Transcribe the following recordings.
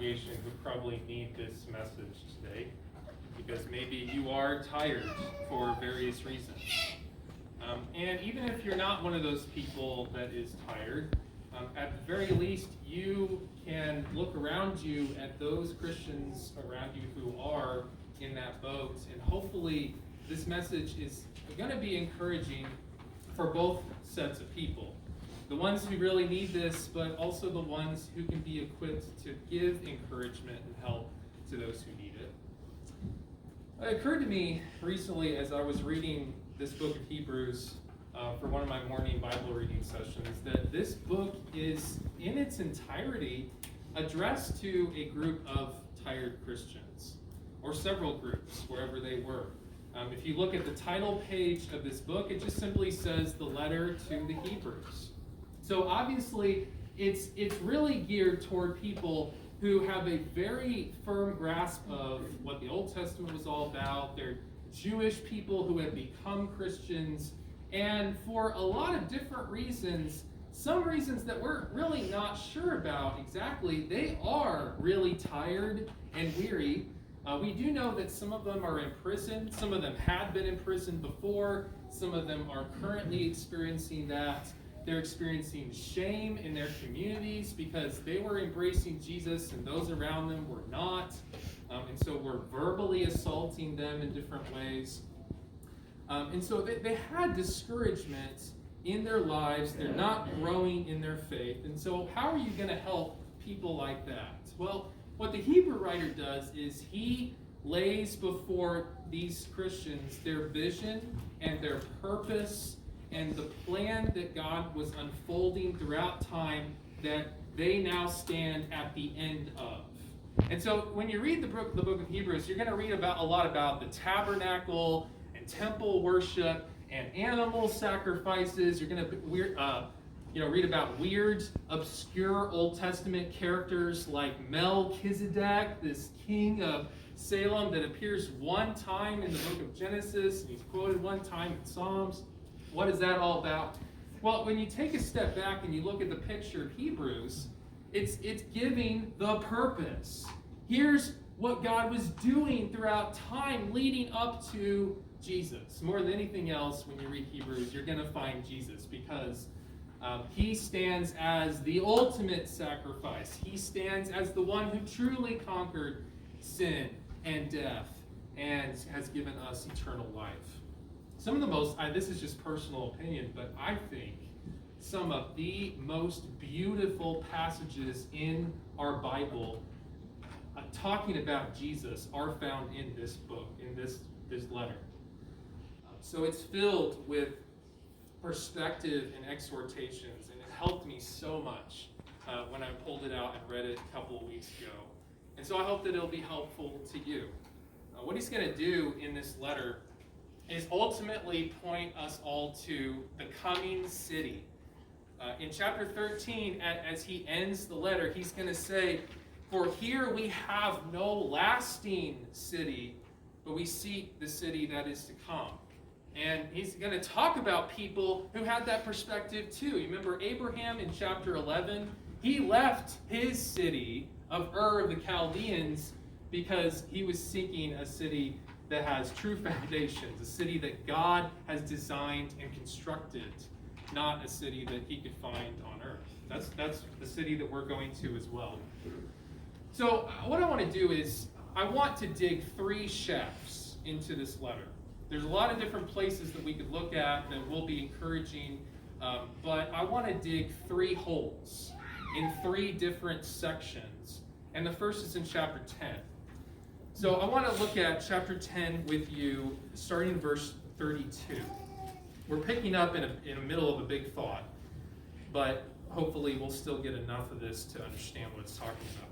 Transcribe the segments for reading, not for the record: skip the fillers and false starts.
congregation who probably need this message today, because maybe you are tired for various reasons. And even if you're not one of those people that is tired, at the very least, you can look around you at those Christians around you who are in that boat, and hopefully this message is going to be encouraging for both sets of people. The ones who really need this, but also the ones who can be equipped to give encouragement and help to those who need it. It occurred to me recently as I was reading this book of Hebrews for one of my morning Bible reading sessions that this book is in its entirety addressed to a group of tired Christians, or several groups, wherever they were. If you look at the title page of this book, it just simply says the letter to the Hebrews. So obviously, it's really geared toward people who have a very firm grasp of what the Old Testament was all about. They're Jewish people who have become Christians, and for a lot of different reasons, some reasons that we're really not sure about exactly, they are really tired and weary. We do know that some of them are in prison. Some of them had been in prison before. Some of them are currently experiencing that. They're experiencing shame in their communities because they were embracing Jesus and those around them were not. And so we're verbally assaulting them in different ways. And so they had discouragement in their lives. They're not growing in their faith. And so how are you going to help people like that? Well, what the Hebrew writer does is he lays before these Christians their vision and their purpose and the plan that God was unfolding throughout time that they now stand at the end of. And so when you read the book of Hebrews, you're going to read about a lot about the tabernacle and temple worship and animal sacrifices. You're going to read about weird, obscure Old Testament characters like Melchizedek, this king of Salem that appears one time in the book of Genesis, and he's quoted one time in Psalms. What is that all about? Well, when you take a step back and you look at the picture of Hebrews, it's giving the purpose. Here's what God was doing throughout time leading up to Jesus. More than anything else, when you read Hebrews, you're going to find Jesus because he stands as the ultimate sacrifice. He stands as the one who truly conquered sin and death and has given us eternal life. Some of the most, this is just personal opinion, but I think some of the most beautiful passages in our Bible talking about Jesus are found in this book, in this letter. So it's filled with perspective and exhortations, and it helped me so much when I pulled it out and read it a couple of weeks ago. And so I hope that it'll be helpful to you. What he's going to do in this letter is ultimately point us all to the coming city. In chapter 13, as he ends the letter, he's going to say, "For here we have no lasting city, but we seek the city that is to come." And he's going to talk about people who had that perspective too. You remember Abraham in chapter 11? He left his city of Ur of the Chaldeans because he was seeking a city that has true foundations, a city that God has designed and constructed, not a city that he could find on earth. That's the city that we're going to as well. So what I want to do is I want to dig 3 shafts into this letter. There's a lot of different places that we could look at that will be encouraging, but I want to dig 3 holes in 3 different sections. And the first is in chapter 10. So I want to look at chapter 10 with you, starting in verse 32. We're picking up in the middle of a big thought, but hopefully we'll still get enough of this to understand what it's talking about.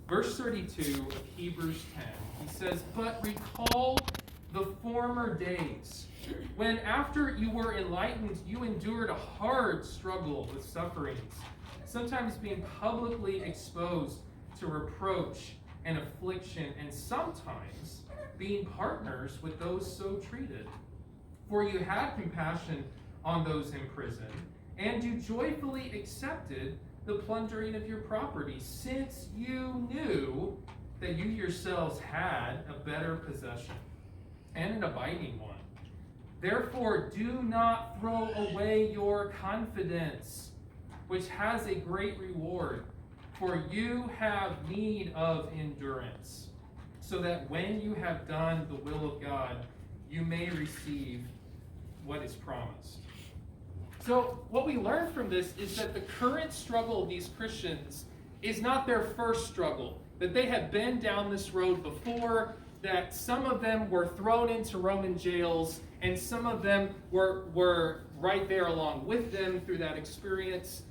Verse 32 of Hebrews 10, he says, "But recall the former days, when after you were enlightened, you endured a hard struggle with sufferings, sometimes being publicly exposed to reproach and affliction, and sometimes being partners with those so treated. For you had compassion on those in prison, and you joyfully accepted the plundering of your property, since you knew that you yourselves had a better possession and an abiding one. Therefore, do not throw away your confidence, which has a great reward, for you have need of endurance, so that when you have done the will of God, you may receive what is promised. So what we learn from this is that the current struggle of these Christians is not their first struggle, that they have been down this road before, that some of them were thrown into Roman jails, and some of them were right there along with them through that experience.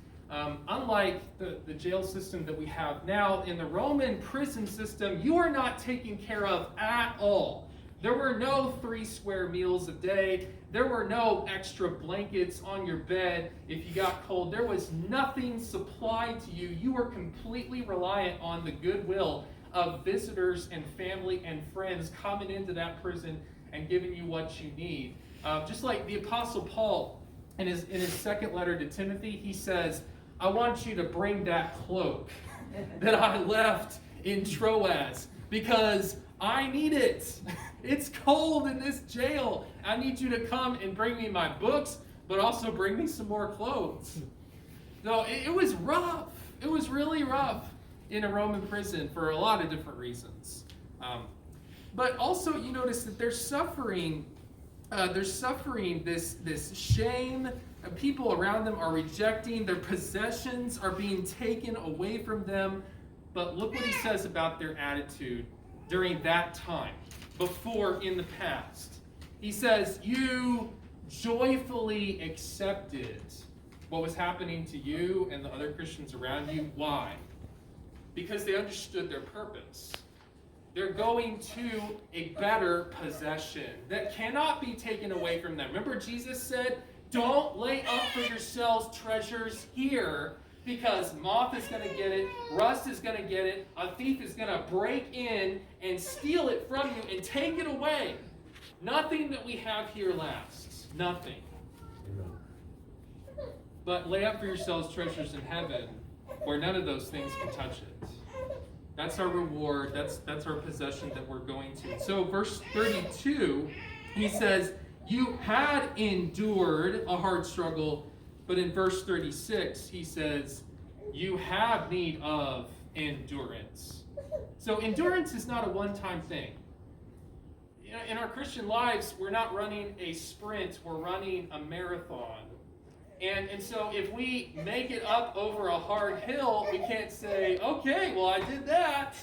Unlike the jail system that we have now, in the Roman prison system, you are not taken care of at all. There were no 3 square meals a day. There were no extra blankets on your bed if you got cold. There was nothing supplied to you. You were completely reliant on the goodwill of visitors and family and friends coming into that prison and giving you what you need. Just like the Apostle Paul in his second letter to Timothy, he says, I want you to bring that cloak that I left in Troas because I need it. It's cold in this jail. I need you to come and bring me my books, but also bring me some more clothes. So it was rough. It was really rough in a Roman prison for a lot of different reasons. But also you notice that they're suffering this shame. People around them are rejecting. Their possessions are being taken away from them. But look what he says about their attitude during that time, before in the past. He says, you joyfully accepted what was happening to you and the other Christians around you. Why? Because they understood their purpose. They're going to a better possession that cannot be taken away from them. Remember, Jesus said, don't lay up for yourselves treasures here, because moth is going to get it, rust is going to get it, a thief is going to break in and steal it from you and take it away. Nothing that we have here lasts. Nothing. But lay up for yourselves treasures in heaven, where none of those things can touch it. That's our reward. That's our possession that we're going to. So verse 32, he says, you had endured a hard struggle, but in verse 36, he says, you have need of endurance. So endurance is not a one-time thing. In our Christian lives, we're not running a sprint, we're running a marathon. And so if we make it up over a hard hill, we can't say, okay, well, I did that.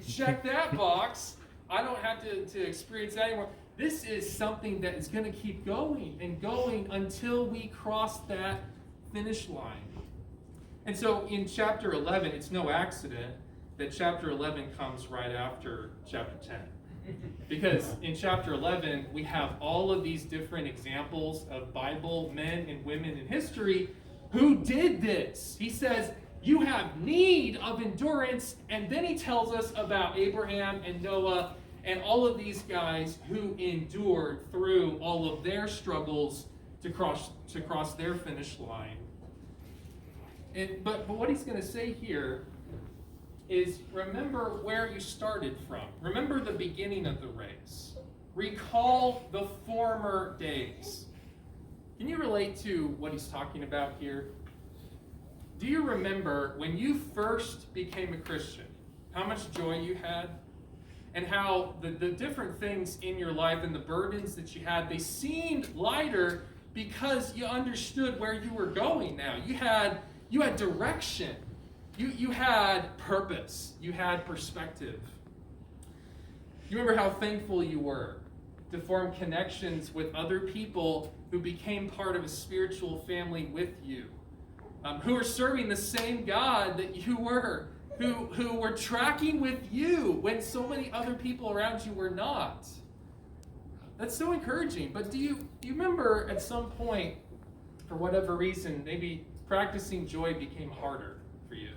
Check that box. I don't have to experience that anymore. This is something that is going to keep going and going until we cross that finish line. And so in chapter 11, it's no accident that chapter 11 comes right after chapter 10. Because in chapter 11, we have all of these different examples of Bible men and women in history who did this. He says, you have need of endurance, and then he tells us about Abraham and Noah and all of these guys who endured through all of their struggles to cross their finish line. But what he's going to say here is, remember where you started from. Remember the beginning of the race. Recall the former days. Can you relate to what he's talking about here? Do you remember when you first became a Christian, how much joy you had? And how the different things in your life and the burdens that you had, they seemed lighter because you understood where you were going now. You had direction. You had purpose. You had perspective. You remember how thankful you were to form connections with other people who became part of a spiritual family with you, who are serving the same God that you were, who were tracking with you when so many other people around you were not. That's so encouraging. But do you remember at some point, for whatever reason, maybe practicing joy became harder for you?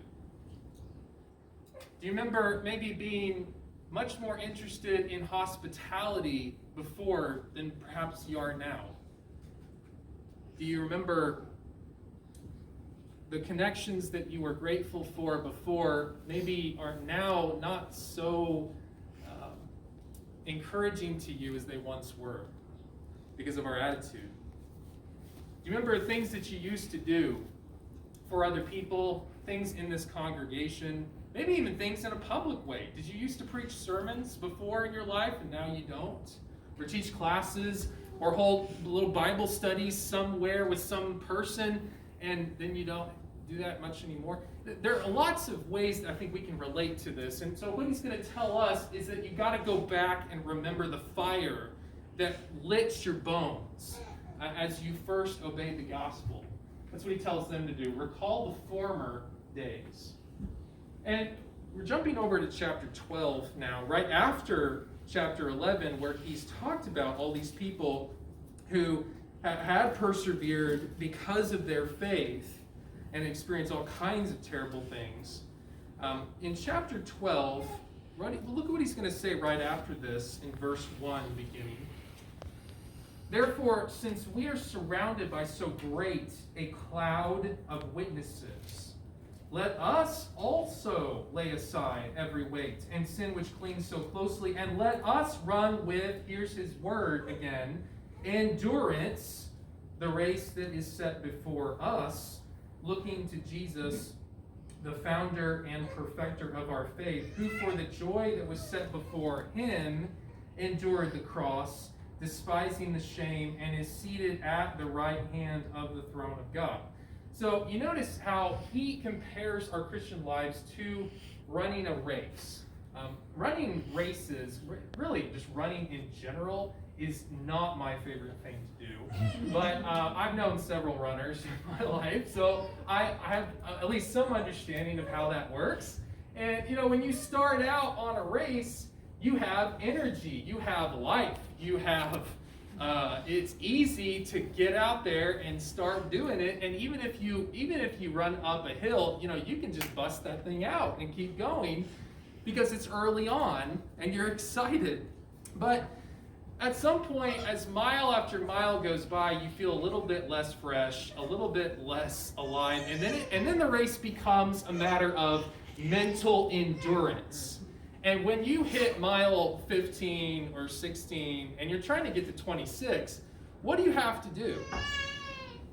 Do you remember maybe being much more interested in hospitality before than perhaps you are now? Do you remember the connections that you were grateful for before maybe are now not so encouraging to you as they once were because of our attitude. Do you remember things that you used to do for other people, things in this congregation, maybe even things in a public way? Did you used to preach sermons before in your life and now you don't? Or teach classes or hold little Bible studies somewhere with some person and then you don't do that much anymore? There are lots of ways that I think we can relate to this. And so what he's going to tell us is that you got to go back and remember the fire that lit your bones as you first obeyed the gospel. That's what he tells them to do. Recall the former days. And we're jumping over to chapter 12 now, right after chapter 11, where he's talked about all these people who had persevered because of their faith and experienced all kinds of terrible things. In chapter 12, look at what he's going to say right after this in verse 1 beginning. Therefore, since we are surrounded by so great a cloud of witnesses, let us also lay aside every weight and sin which clings so closely, and let us run with, here's his word again, endurance, the race that is set before us, looking to Jesus, the founder and perfecter of our faith, who for the joy that was set before him endured the cross, despising the shame, and is seated at the right hand of the throne of God. So you notice how he compares our Christian lives to running a race. Running races, really just running in general, is not my favorite thing to do. But I've known several runners in my life, so I have at least some understanding of how that works. And when you start out on a race, you have energy, you have life, you have it's easy to get out there and start doing it. And even if you run up a hill, you can just bust that thing out and keep going because it's early on and you're excited. But at some point, as mile after mile goes by, you feel a little bit less fresh, a little bit less alive, and then the race becomes a matter of mental endurance. And when you hit mile 15 or 16 and you're trying to get to 26, what do you have to do?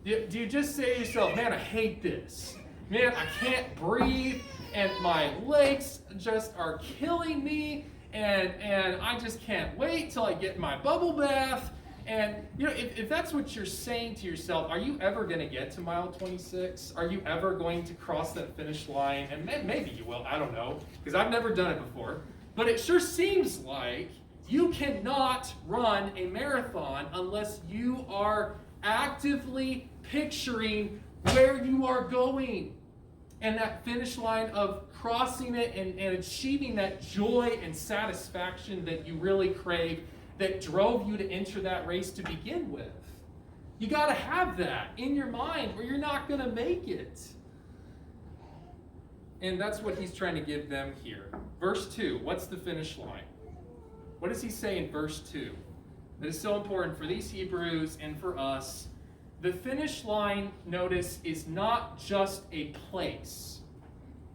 Do you just say to yourself, man, I hate this. Man, I can't breathe and my legs just are killing me and I just can't wait till I get my bubble bath. And if that's what you're saying to yourself, are you ever going to get to mile 26? Are you ever going to cross that finish line? And maybe you will, I don't know, because I've never done it before. But it sure seems like you cannot run a marathon unless you are actively picturing where you are going. And that finish line of crossing it and achieving that joy and satisfaction that you really crave, that drove you to enter that race to begin with. You got to have that in your mind or you're not going to make it. And that's what he's trying to give them here. Verse 2, what's the finish line? What does he say in verse 2? That is so important for these Hebrews and for us. The finish line, notice, is not just a place.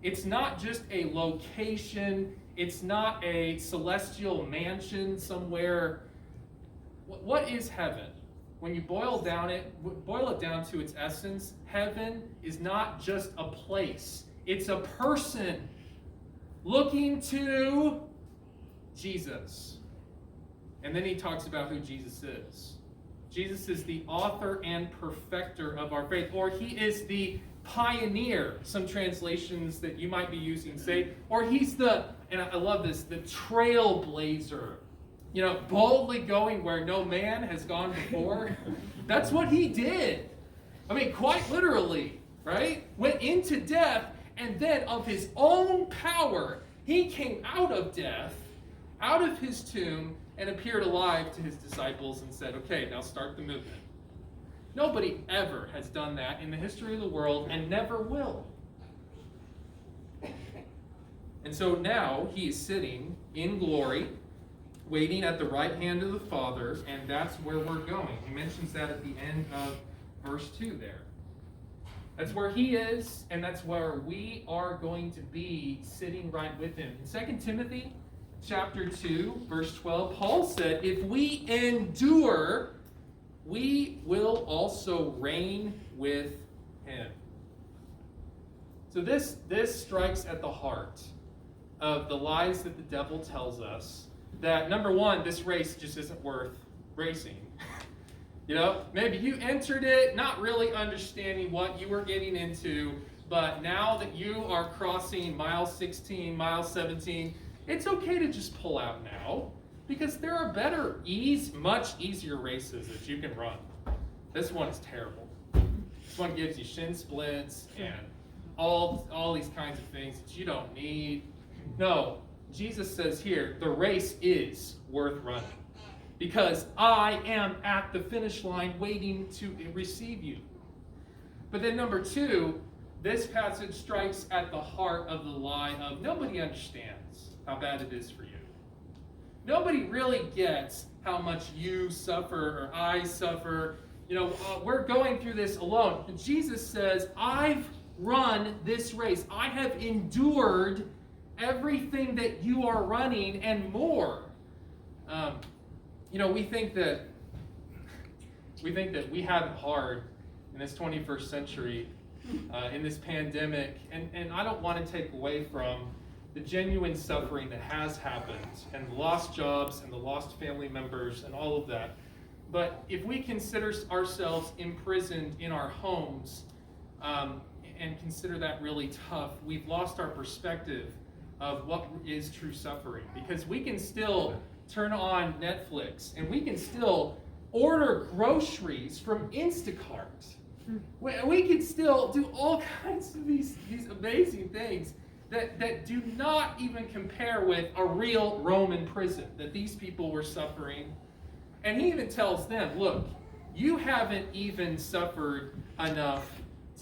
It's not just a location. It's not a celestial mansion somewhere. What is heaven? When you boil it down to its essence, heaven is not just a place. It's a person looking to Jesus. And then he talks about who Jesus is. Jesus is the author and perfecter of our faith, or he is the pioneer, some translations that you might be using say, or he's the, and I love this, the trailblazer, boldly going where no man has gone before. That's what he did. I mean, quite literally, right? Went into death, and then of his own power, he came out of death, out of his tomb, and appeared alive to his disciples and said, okay, now start the movement. Nobody ever has done that in the history of the world and never will. And so now he is sitting in glory, waiting at the right hand of the Father, and that's where we're going. He mentions that at the end of verse 2 there. That's where he is, and that's where we are going to be sitting right with him. In 2 Timothy chapter 2, verse 12, Paul said, if we endure, we will also reign with him. So this strikes at the heart of the lies that the devil tells us, that number one, this race just isn't worth racing. You know, maybe you entered it not really understanding what you were getting into, but now that you are crossing mile 16, mile 17, it's okay to just pull out now, because there are better, much easier races that you can run. This one is terrible. This one gives you shin splints and all these kinds of things that you don't need. No, Jesus says here, the race is worth running, because I am at the finish line waiting to receive you. But then number two, this passage strikes at the heart of the lie of nobody understands how bad it is for you. Nobody really gets how much you suffer or I suffer. You know, we're going through this alone. But Jesus says, I've run this race. I have endured everything that you are running and more. You know, we think that we have it hard in this 21st century, in this pandemic, and I don't want to take away from the genuine suffering that has happened, and the lost jobs, and the lost family members, and all of that. But if we consider ourselves imprisoned in our homes, and consider that really tough, we've lost our perspective of what is true suffering. Because we can still turn on Netflix, and we can still order groceries from Instacart. We can still do all kinds of these amazing things that do not even compare with a real Roman prison that these people were suffering. And he even tells them, look, you haven't even suffered enough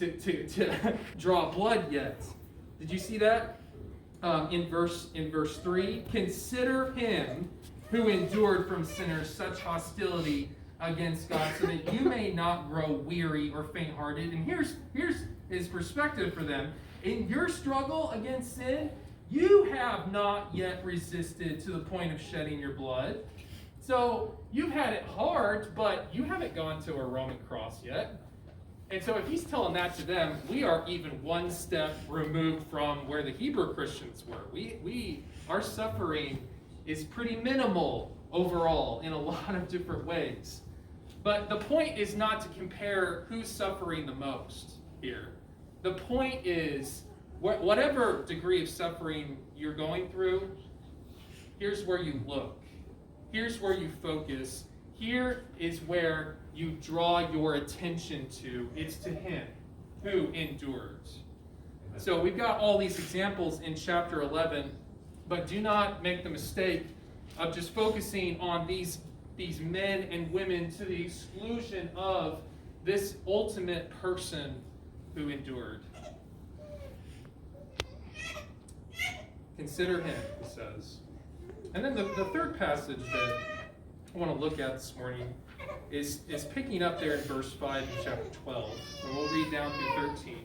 to draw blood yet. Did you see that? In verse 3, consider him who endured from sinners such hostility against God, so that you may not grow weary or faint-hearted. And here's his perspective for them. In your struggle against sin, you have not yet resisted to the point of shedding your blood. So you've had it hard, but you haven't gone to a Roman cross yet. And so if he's telling that to them, we are even one step removed from where the Hebrew Christians were. Our suffering is pretty minimal overall in a lot of different ways. But the point is not to compare who's suffering the most here. The point is, whatever degree of suffering you're going through, here's where you look. Here's where you focus. Here is where you draw your attention to. It's to him who endured. So we've got all these examples in chapter 11, but do not make the mistake of just focusing on these men and women to the exclusion of this ultimate person who endured. Consider him, he says. And then the third passage that I want to look at this morning is picking up there in verse 5 in chapter 12. And we'll read down through 13.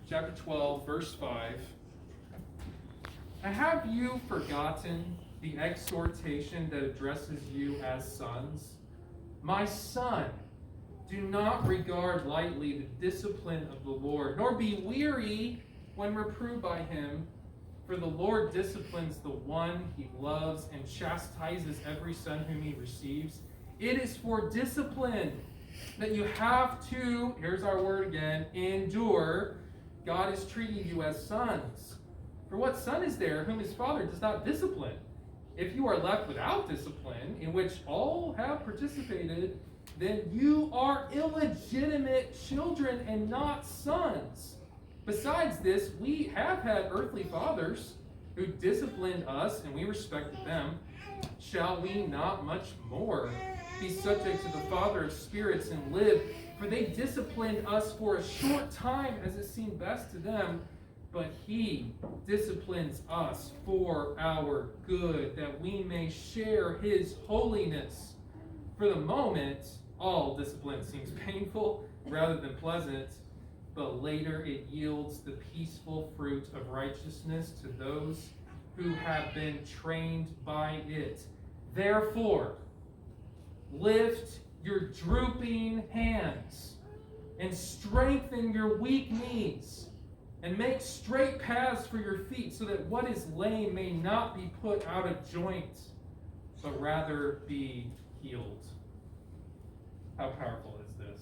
Chapter 12, verse 5. Have you forgotten the exhortation that addresses you as sons? My son, do not regard lightly the discipline of the Lord, nor be weary when reproved by him. For the Lord disciplines the one he loves and chastises every son whom he receives. It is for discipline that you have to, here's our word again, endure. God is treating you as sons. For what son is there whom his father does not discipline? If you are left without discipline, in which all have participated, then you are illegitimate children and not sons. Besides this, we have had earthly fathers who disciplined us, and we respected them. Shall we not much more be subject to the Father of spirits and live? For they disciplined us for a short time as it seemed best to them, but he disciplines us for our good, that we may share his holiness. For the moment, all discipline seems painful rather than pleasant, but later it yields the peaceful fruit of righteousness to those who have been trained by it. Therefore, lift your drooping hands and strengthen your weak knees and make straight paths for your feet so that what is lame may not be put out of joint, but rather be healed. How powerful is this?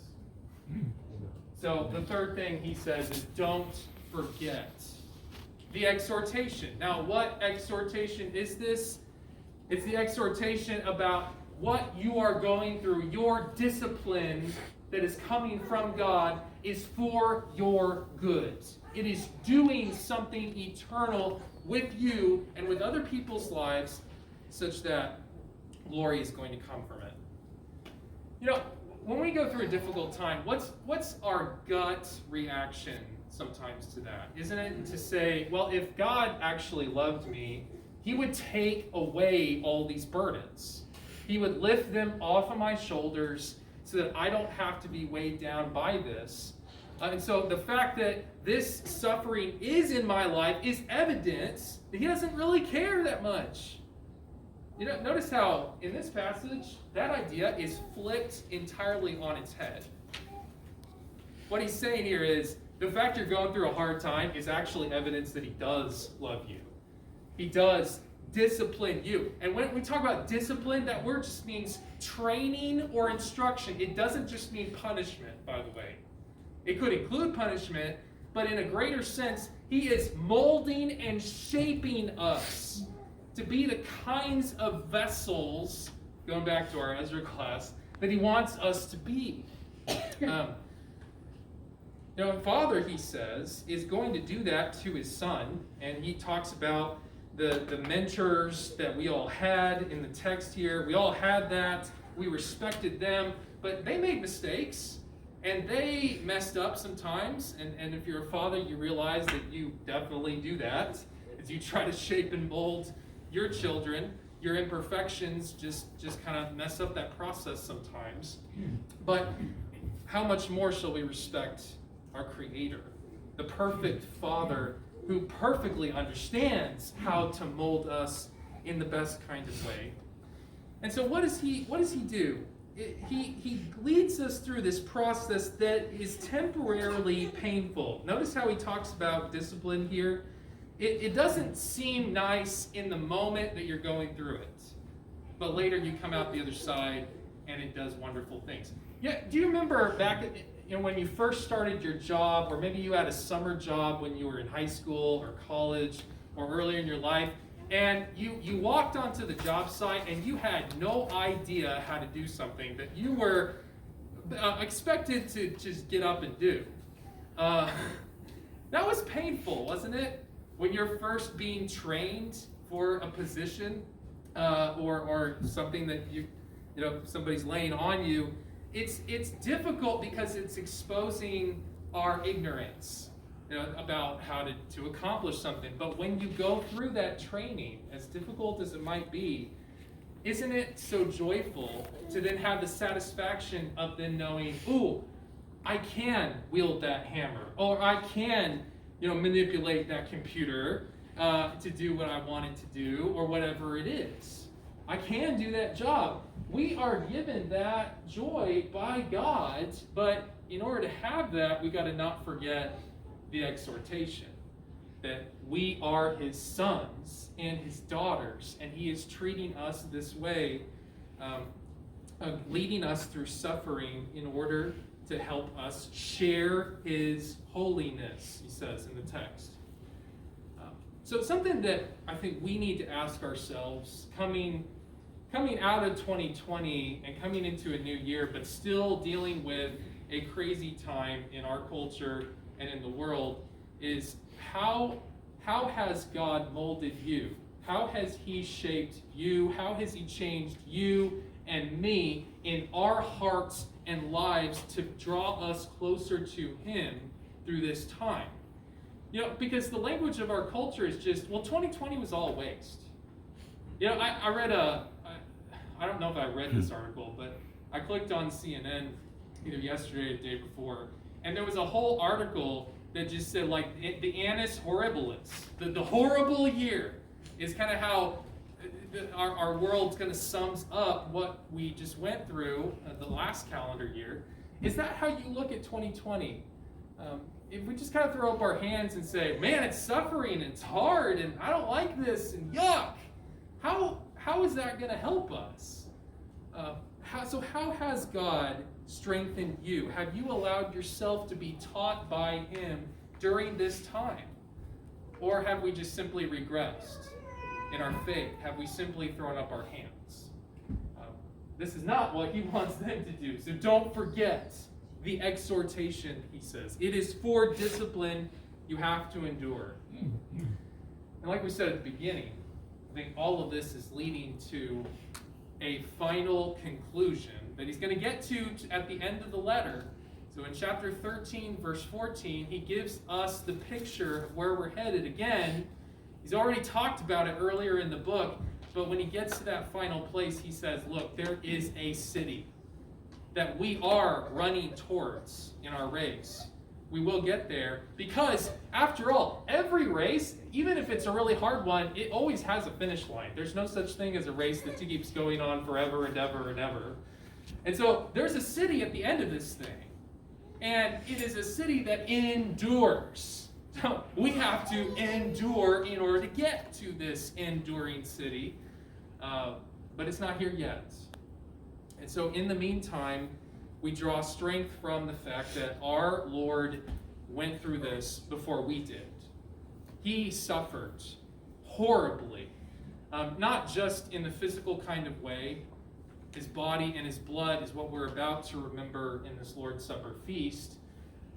So the third thing he says is don't forget the exhortation. Now, what exhortation is this? It's the exhortation about what you are going through. Your discipline that is coming from God is for your good. It is doing something eternal with you and with other people's lives such that glory is going to come from it. You know, when we go through a difficult time, what's our gut reaction sometimes to that? Isn't it to say, well, if God actually loved me, he would take away all these burdens. He would lift them off of my shoulders so that I don't have to be weighed down by this. And so the fact that this suffering is in my life is evidence that he doesn't really care that much. You know, notice how in this passage, that idea is flipped entirely on its head. What he's saying here is, the fact you're going through a hard time is actually evidence that he does love you. He does discipline you. And when we talk about discipline, that word just means training or instruction. It doesn't just mean punishment, by the way. It could include punishment, but in a greater sense, he is molding and shaping us to be the kinds of vessels, going back to our Ezra class, that he wants us to be. Father, he says, is going to do that to his son, and he talks about the mentors that we all had in the text here. We all had that. We respected them, but they made mistakes, and they messed up sometimes. And if you're a father, you realize that you definitely do that, as you try to shape and mold your children. Your imperfections just kind of mess up that process sometimes. But how much more shall we respect our Creator, the perfect Father who perfectly understands how to mold us in the best kind of way. And so what does he do? He leads us through this process that is temporarily painful. Notice how he talks about discipline here. It doesn't seem nice in the moment that you're going through it, but later you come out the other side and it does wonderful things. Yeah, do you remember back when you first started your job, or maybe you had a summer job when you were in high school or college or earlier in your life, and you walked onto the job site and you had no idea how to do something that you were expected to just get up and do. That was painful, wasn't it? When you're first being trained for a position or something that somebody's laying on you, it's difficult because it's exposing our ignorance about how to accomplish something. But when you go through that training, as difficult as it might be, isn't it so joyful to then have the satisfaction of then knowing, ooh, I can wield that hammer, or I can manipulate that computer to do what I want it to do, or whatever it is. I can do that job. We are given that joy by God, but in order to have that, we got to not forget the exhortation that we are his sons and his daughters, and he is treating us this way, leading us through suffering in order to help us share his holiness, he says in the text. So something that I think we need to ask ourselves coming out of 2020 and coming into a new year, but still dealing with a crazy time in our culture and in the world, is how has God molded you? How has he shaped you? How has he changed you and me in our hearts and lives to draw us closer to him through this time? Because the language of our culture is just, 2020 was all a waste. I read I don't know if I read this article, but I clicked on CNN either yesterday or the day before, And there was a whole article that just said, like, the annus horribilis, the horrible year, is kind of how our world kind of sums up what we just went through the last calendar year. Is that how you look at 2020? If we just kind of throw up our hands and say, man, it's suffering, and it's hard, and I don't like this, and yuck, how is that going to help us? How has God strengthened you? Have you allowed yourself to be taught by Him during this time? Or have we just simply regressed in our faith? Have we simply thrown up our hands? This is not what He wants them to do. So don't forget the exhortation, he says. It is for discipline you have to endure. And like we said at the beginning, I think all of this is leading to a final conclusion that he's going to get to at the end of the letter. So in chapter 13, verse 14, he gives us the picture of where we're headed. Again, he's already talked about it earlier in the book, but when he gets to that final place, he says, look, there is a city that we are running towards in our race. We will get there because, after all, every race, even if it's a really hard one, it always has a finish line. There's no such thing as a race that keeps going on forever and ever and ever. And so there's a city at the end of this thing. And it is a city that endures. So we have to endure in order to get to this enduring city. But it's not here yet. And so in the meantime, we draw strength from the fact that our Lord went through this before we did. He suffered horribly, not just in the physical kind of way. His body and his blood is what we're about to remember in this Lord's Supper feast.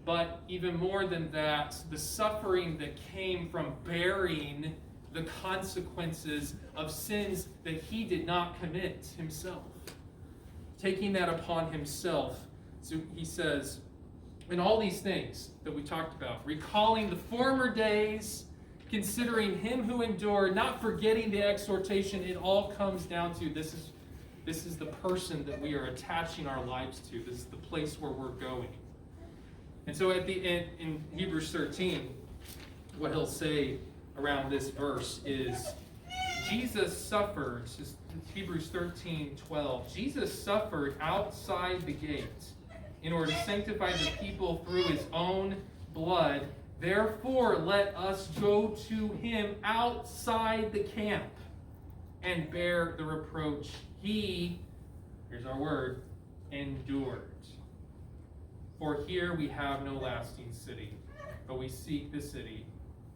But even more than that, the suffering that came from bearing the consequences of sins that he did not commit himself. Taking that upon himself. So he says, in all these things that we talked about, recalling the former days, considering him who endured, not forgetting the exhortation, it all comes down to this is the person that we are attaching our lives to. This is the place where we're going. And so at the end, in Hebrews 13, what he'll say around this verse is, Jesus suffered, Hebrews 13:12, Jesus suffered outside the gate in order to sanctify the people through his own blood. Therefore, let us go to him outside the camp and bear the reproach he, here's our word, endured. For here we have no lasting city, but we seek the city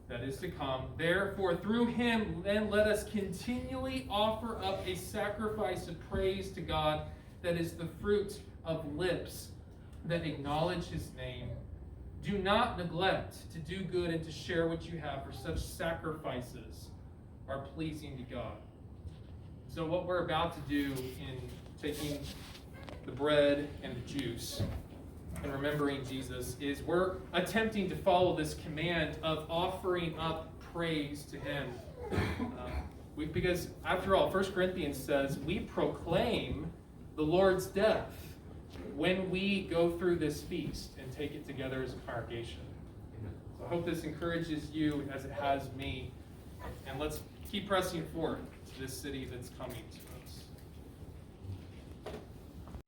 that is to come. Therefore, through him, then let us continually offer up a sacrifice of praise to God that is the fruit of lips that acknowledge his name. Do not neglect to do good and to share what you have, for such sacrifices are pleasing to God. So what we're about to do in taking the bread and the juice and remembering Jesus is we're attempting to follow this command of offering up praise to him. Because after all, 1 Corinthians says we proclaim the Lord's death when we go through this feast and take it together as a congregation. So I hope this encourages you as it has me. And let's keep pressing forward to this city that's coming to us.